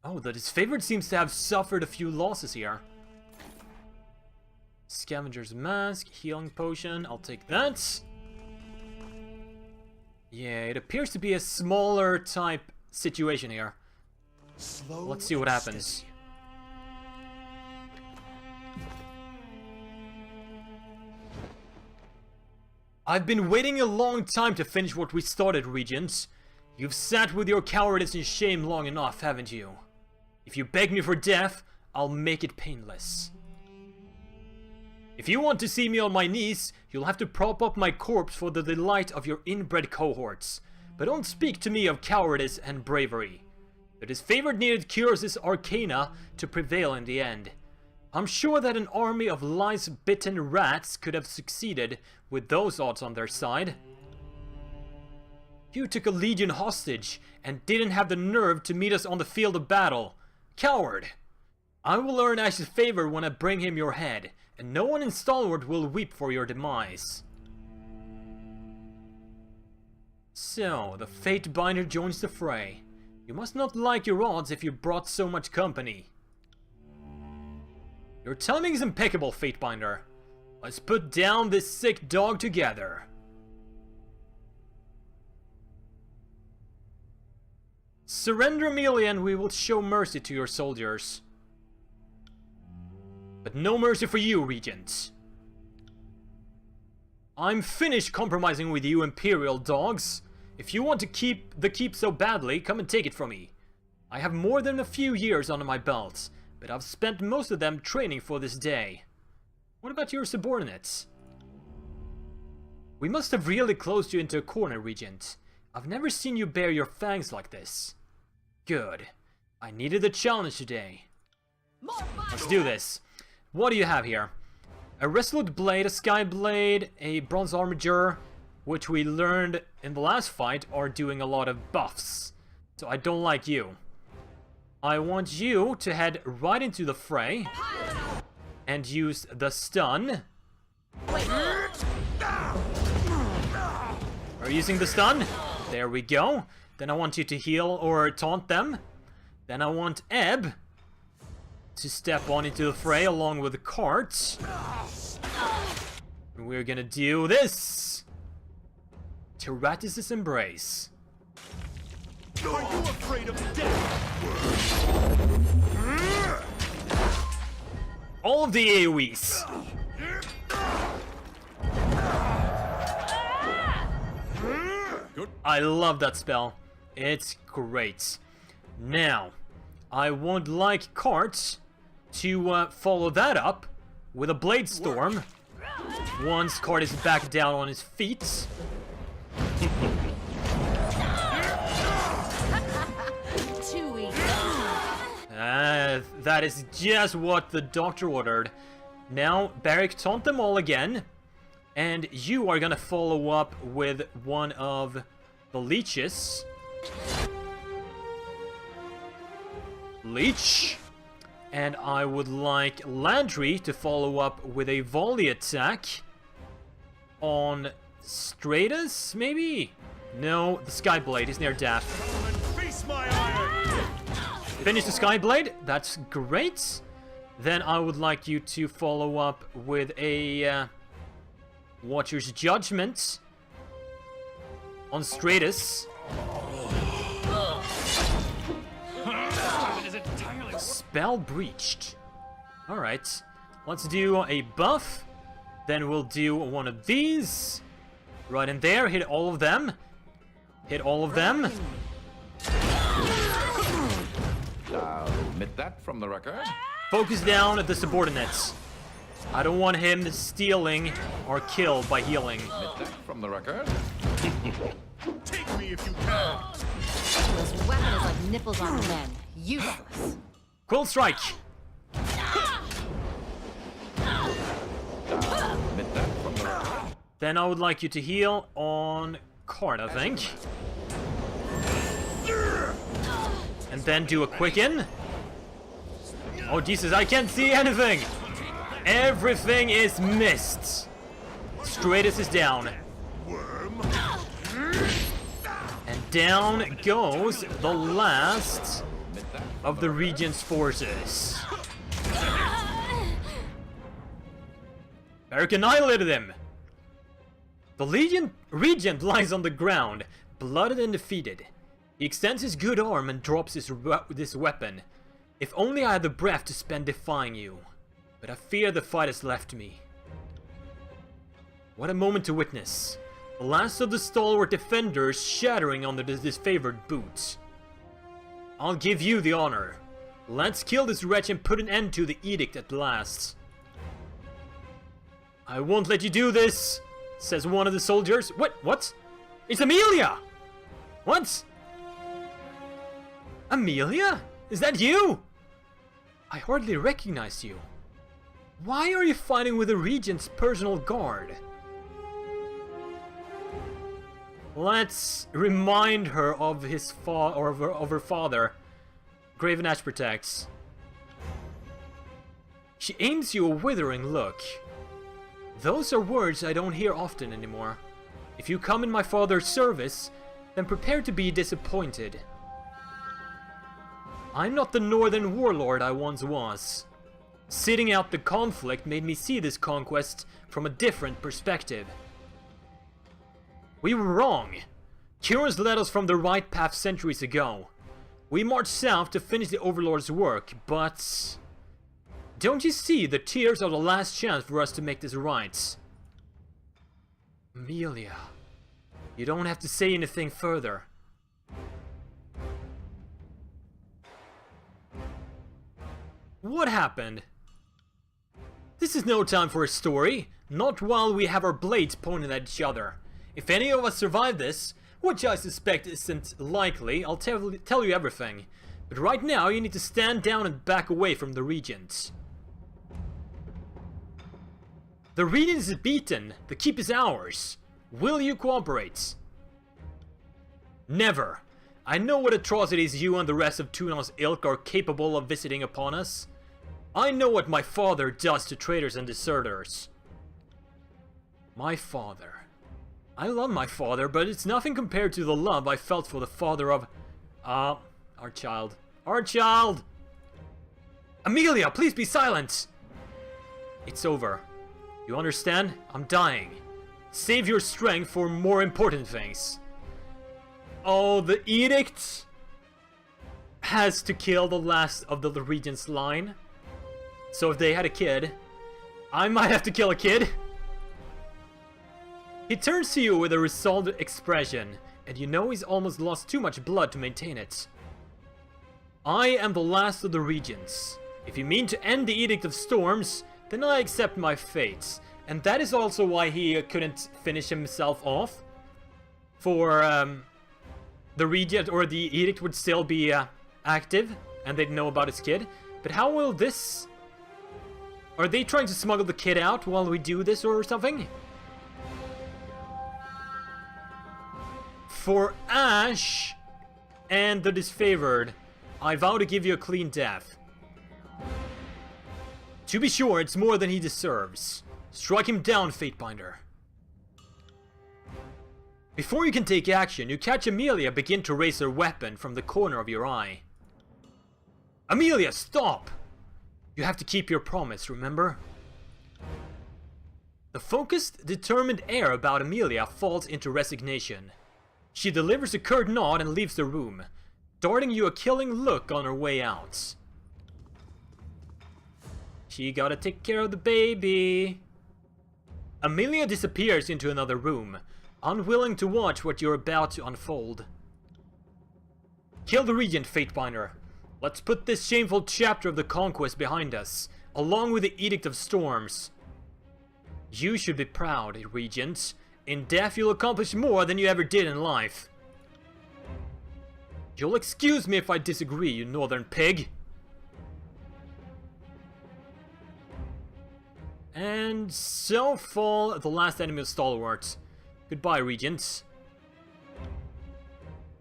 Oh, the disfavored seems to have suffered a few losses here. Scavenger's Mask, Healing Potion, I'll take that. Yeah, it appears to be a smaller type situation here. Let's see what happens. I've been waiting a long time to finish what we started, Regent. You've sat with your cowardice and shame long enough, haven't you? If you beg me for death, I'll make it painless. If you want to see me on my knees, you'll have to prop up my corpse for the delight of your inbred cohorts. But don't speak to me of cowardice and bravery. The disfavored needed Kyros' arcana to prevail in the end. I'm sure that an army of lice-bitten rats could have succeeded with those odds on their side. You took a legion hostage and didn't have the nerve to meet us on the field of battle. Coward! I will earn Ash's favor when I bring him your head, and no one in Stalwart will weep for your demise. So, the Fatebinder joins the fray. You must not like your odds if you brought so much company. Your timing is impeccable, Fatebinder. Let's put down this sick dog together. Surrender Amelia and we will show mercy to your soldiers. But no mercy for you, Regent. I'm finished compromising with you, Imperial dogs. If you want to keep the keep so badly, come and take it from me. I have more than a few years under my belt, but I've spent most of them training for this day. What about your subordinates? We must have really closed you into a corner, Regent. I've never seen you bare your fangs like this. Good. I needed a challenge today. Let's do this. What do you have here? A resolute blade, a sky blade, a bronze armature, which we learned in the last fight are doing a lot of buffs. So I don't like you. I want you to head right into the fray and use the stun. Are you using the stun? There we go. Then I want you to heal or taunt them. Then I want Eb to step on into the fray along with the Kart. We're gonna do this. Tyranny's Embrace. Are you afraid of death? All of the AoEs. I love that spell. It's great. Now, I would like Kart to follow that up with a Blade Storm. Once Kart is back down on his feet. That is just what the doctor ordered. Now, Barrick, taunt them all again. And you are gonna follow up with one of the leeches. Leech. And I would like Landry to follow up with a volley attack on Stratus, maybe? No, the Skyblade is near death. Finish the Skyblade, that's great. Then I would like you to follow up with a Watcher's Judgment on Stratus. Spell breached. Alright, let's do a buff. Then we'll do one of these. Right in there, hit all of them. Hit all of them. I'll omit that from the record. Focus down at the subordinates. I don't want him stealing our kill by healing. Omit that from the record. Take me if you can. This weapon is like nipples on men. Useless. Quill Strike. Omit that from the record. Then I would like you to heal on Kart, I think. And then do a Quicken. Oh Jesus, I can't see anything! Everything is missed. Stratus is down. And down goes the last Admit that from of the record. Regent's forces. Eric annihilated him! The Regent lies on the ground, bloodied and defeated. He extends his good arm and drops this weapon. If only I had the breath to spend defying you. But I fear the fight has left me. What a moment to witness. The last of the stalwart defenders shattering under the disfavored boot. I'll give you the honor. Let's kill this wretch and put an end to the edict at last. I won't let you do this, says one of the soldiers. What? It's Amelia! What? Amelia? Is that you? I hardly recognize you. Why are you fighting with the Regent's personal guard? Let's remind her of her father. Graven Ash protects. She aims you a withering look. Those are words I don't hear often anymore. If you come in my father's service, then prepare to be disappointed. I'm not the northern warlord I once was. Sitting out the conflict made me see this conquest from a different perspective. We were wrong. Kyros led us from the right path centuries ago. We marched south to finish the Overlord's work, but... don't you see, the tears are the last chance for us to make this right? Amelia, you don't have to say anything further. What happened? This is no time for a story, not while we have our blades pointed at each other. If any of us survive this, which I suspect isn't likely, I'll tell you everything. But right now, you need to stand down and back away from the Regent. The Regent is beaten. The keep is ours. Will you cooperate? Never. I know what atrocities you and the rest of Tuna's ilk are capable of visiting upon us. I know what my father does to traitors and deserters. My father. I love my father, but it's nothing compared to the love I felt for the father of... our child. Our child! Amelia, please be silent! It's over. You understand? I'm dying. Save your strength for more important things. Oh, the edict has to kill the last of the Regent's line. So if they had a kid, I might have to kill a kid. He turns to you with a resolved expression, and you know he's almost lost too much blood to maintain it. I am the last of the Regents. If you mean to end the Edict of Storms, then I accept my fate. And that is also why he couldn't finish himself off. For the Regent or the Edict would still be active, and they'd know about his kid. But how will this... Are they trying to smuggle the kid out while we do this or something? For Ash and the disfavored, I vow to give you a clean death. To be sure, it's more than he deserves. Strike him down, Fatebinder. Before you can take action, you catch Amelia begin to raise her weapon from the corner of your eye. Amelia, stop! You have to keep your promise, remember? The focused, determined air about Amelia falls into resignation. She delivers a curt nod and leaves the room, darting you a killing look on her way out. She gotta take care of the baby. Amelia disappears into another room, unwilling to watch what you're about to unfold. Kill the Regent, Fatebinder. Let's put this shameful chapter of the conquest behind us, along with the Edict of Storms. You should be proud, Regent. In death, you'll accomplish more than you ever did in life. You'll excuse me if I disagree, you northern pig. And so fall the last enemy of Stalwart. Goodbye, Regent.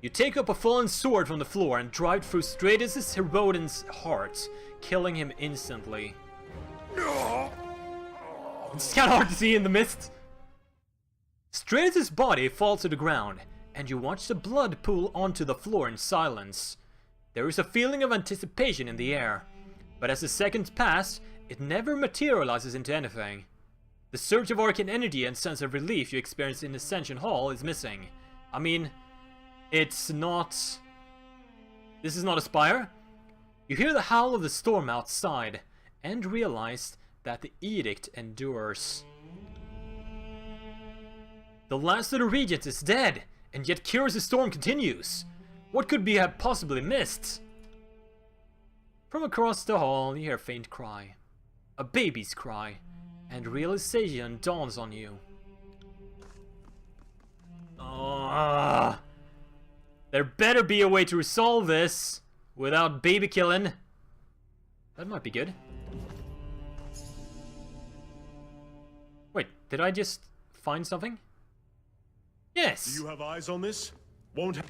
You take up a fallen sword from the floor and drive through Stratus' Herodin's heart, killing him instantly. It's kind of hard to see in the mist. Stratus' body falls to the ground, and you watch the blood pool onto the floor in silence. There is a feeling of anticipation in the air, but as the seconds pass, it never materializes into anything. The surge of arcane energy and sense of relief you experience in Ascension Hall is missing. I mean, it's not... This is not a spire. You hear the howl of the storm outside, and realize that the edict endures. The last of the Regent is dead, and yet Kyros the Storm continues. What could we have possibly missed? From across the hall, you hear a faint cry. A baby's cry, and realization dawns on you. There better be a way to resolve this without baby killing. That might be good. Wait, did I just find something? Yes! Do you have eyes on this? Won't have...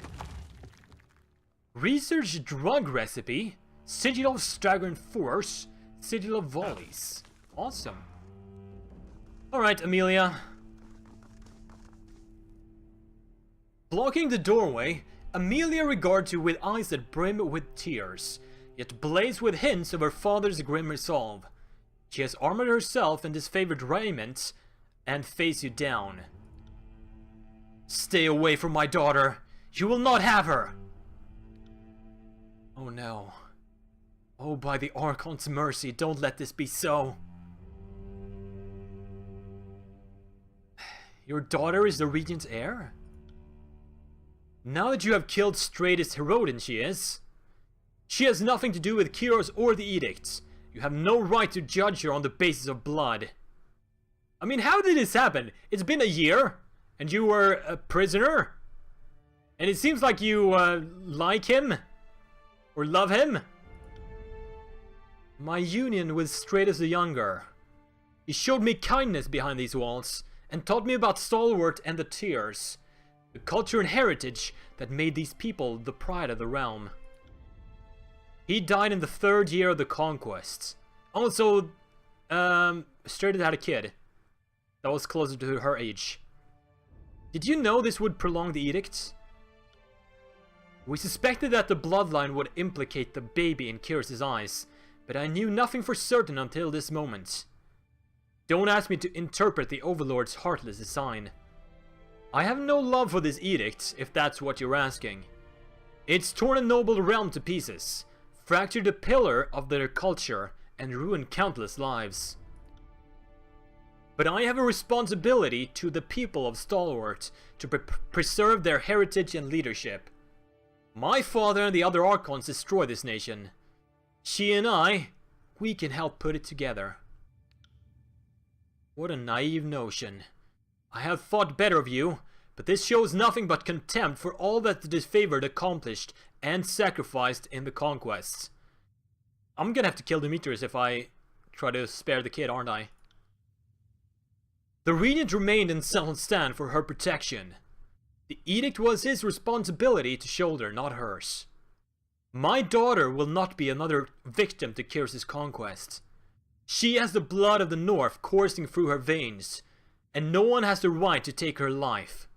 Research drug recipe, sigil of staggering force, sigil of volleys. Awesome. Alright, Amelia. Blocking the doorway, Amelia regards you with eyes that brim with tears, yet blaze with hints of her father's grim resolve. She has armored herself in disfavored raiment and face you down. Stay away from my daughter. You will not have her. Oh no. Oh, by the Archon's mercy, don't let this be so. Your daughter is the Regent's heir? Now that you have killed straightest Herodin she has nothing to do with Kyros or the edicts. You have no right to judge her on the basis of blood. I mean, how did this happen? It's been a year, and you were a prisoner? And it seems like you, like him? Or love him? My union with Stratus the Younger. He showed me kindness behind these walls, and taught me about Stalwart and the Tears. The culture and heritage that made these people the pride of the realm. He died in the 3rd year of the conquest. Also, Stratus had a kid that was closer to her age. Did you know this would prolong the edicts? We suspected that the bloodline would implicate the baby in Kyros' eyes, but I knew nothing for certain until this moment. Don't ask me to interpret the Overlord's heartless design. I have no love for this edict, if that's what you're asking. It's torn a noble realm to pieces, fractured a pillar of their culture, and ruined countless lives. But I have a responsibility to the people of Stalwart to preserve their heritage and leadership. My father and the other Archons destroyed this nation. She and I, we can help put it together. What a naive notion. I have thought better of you, but this shows nothing but contempt for all that the disfavored accomplished and sacrificed in the conquests. I'm gonna have to kill Demetrius if I try to spare the kid, aren't I? The Regent remained in sound stand for her protection. The edict was his responsibility to shoulder, not hers. My daughter will not be another victim to Kyros' conquest. She has the blood of the North coursing through her veins, and no one has the right to take her life.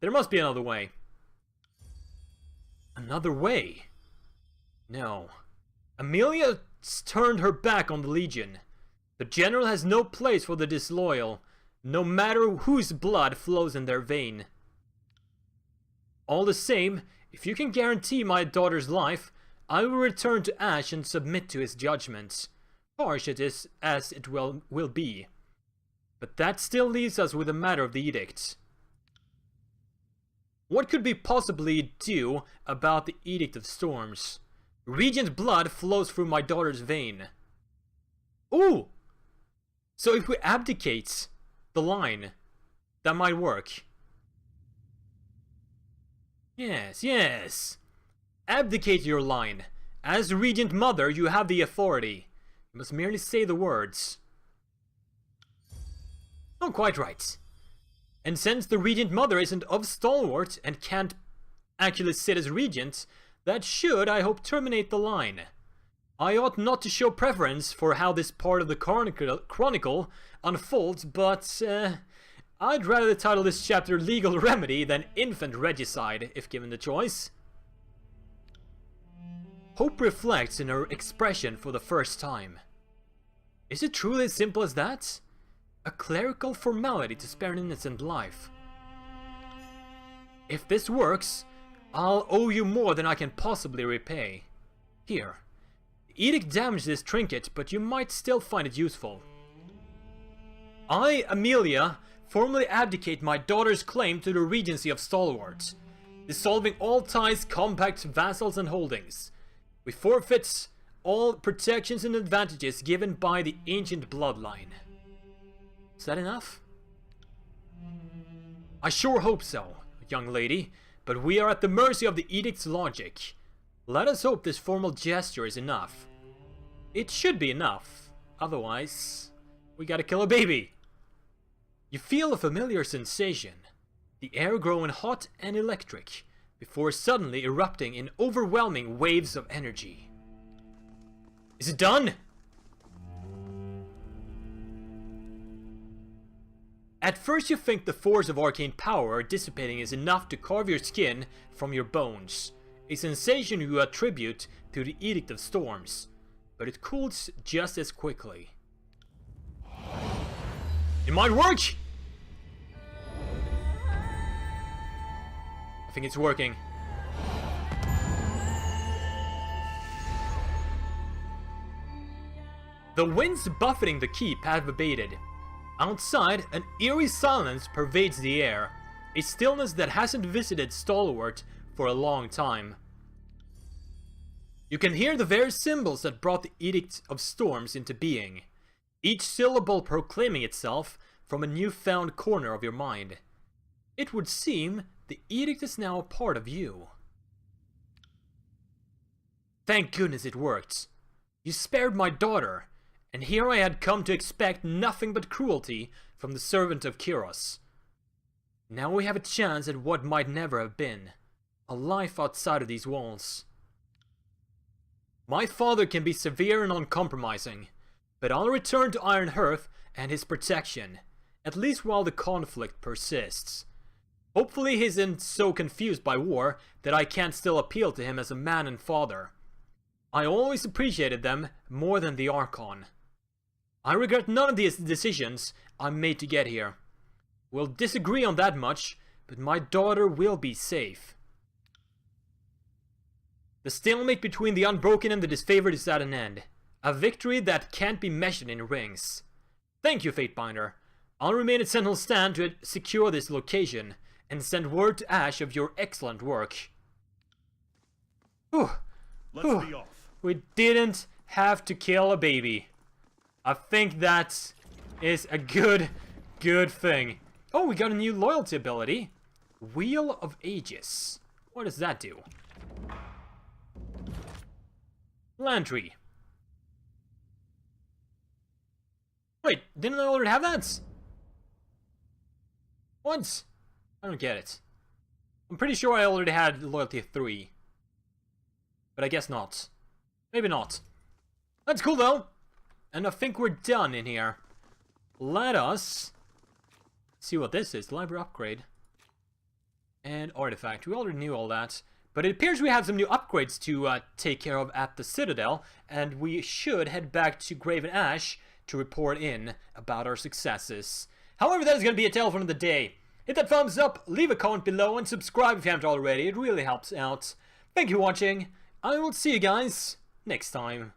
There must be another way. Another way? No. Amelia's turned her back on the Legion. The General has no place for the disloyal, no matter whose blood flows in their vein. All the same, if you can guarantee my daughter's life, I will return to Ash and submit to his judgments, harsh as it will be. But that still leaves us with the matter of the edicts. What could we possibly do about the Edict of Storms? Regent blood flows through my daughter's vein. Ooh! So if we abdicate the line, that might work. Yes. Abdicate your line. As Regent Mother, you have the authority. You must merely say the words. Oh, quite right. And since the Regent Mother isn't of Stalwart and can't actually sit as Regent, that should, I hope, terminate the line. I ought not to show preference for how this part of the chronicle unfolds, but I'd rather title this chapter Legal Remedy than Infant Regicide, if given the choice. Hope reflects in her expression for the first time. Is it truly as simple as that? A clerical formality to spare an innocent life. If this works, I'll owe you more than I can possibly repay. Here. The edict damaged this trinket, but you might still find it useful. I, Amelia, formally abdicate my daughter's claim to the regency of Stalwart, dissolving all ties, compacts, vassals, and holdings. We forfeit all protections and advantages given by the ancient bloodline. Is that enough? I sure hope so, young lady, but we are at the mercy of the edict's logic. Let us hope this formal gesture is enough. It should be enough, otherwise we gotta kill a baby. You feel a familiar sensation, the air growing hot and electric, before suddenly erupting in overwhelming waves of energy. Is it done? At first you think the force of arcane power dissipating is enough to carve your skin from your bones, a sensation you attribute to the Edict of Storms, but it cools just as quickly. It might work! I think it's working. The winds buffeting the keep have abated. Outside, an eerie silence pervades the air, a stillness that hasn't visited Stalwart for a long time. You can hear the very symbols that brought the Edict of Storms into being, each syllable proclaiming itself from a newfound corner of your mind. It would seem the edict is now a part of you. Thank goodness it worked. You spared my daughter, and here I had come to expect nothing but cruelty from the servant of Kyros. Now we have a chance at what might never have been, a life outside of these walls. My father can be severe and uncompromising, but I'll return to Iron Hearth and his protection, at least while the conflict persists. Hopefully he isn't so confused by war that I can't still appeal to him as a man and father. I always appreciated them more than the Archon. I regret none of these decisions I made to get here. We'll disagree on that much, but my daughter will be safe. The stalemate between the Unbroken and the Disfavored is at an end. A victory that can't be measured in rings. Thank you, Fatebinder. I'll remain at Sentinel Stand to secure this location, and send word to Ash of your excellent work. Whew. Let's be off. We didn't have to kill a baby. I think that is a good thing. Oh, we got a new loyalty ability. Wheel of Aegis. What does that do? Lantry. Wait, didn't I already have that? What? I don't get it. I'm pretty sure I already had loyalty 3. But I guess not. Maybe not. That's cool though. And I think we're done in here. Let us see what this is. Library upgrade. And artifact. We already knew all that. But it appears we have some new upgrades to take care of at the Citadel. And we should head back to Graven Ash to report in about our successes. However, that is going to be a tale for another day. Hit that thumbs up, leave a comment below, and subscribe if you haven't already. It really helps out. Thank you for watching. I will see you guys next time.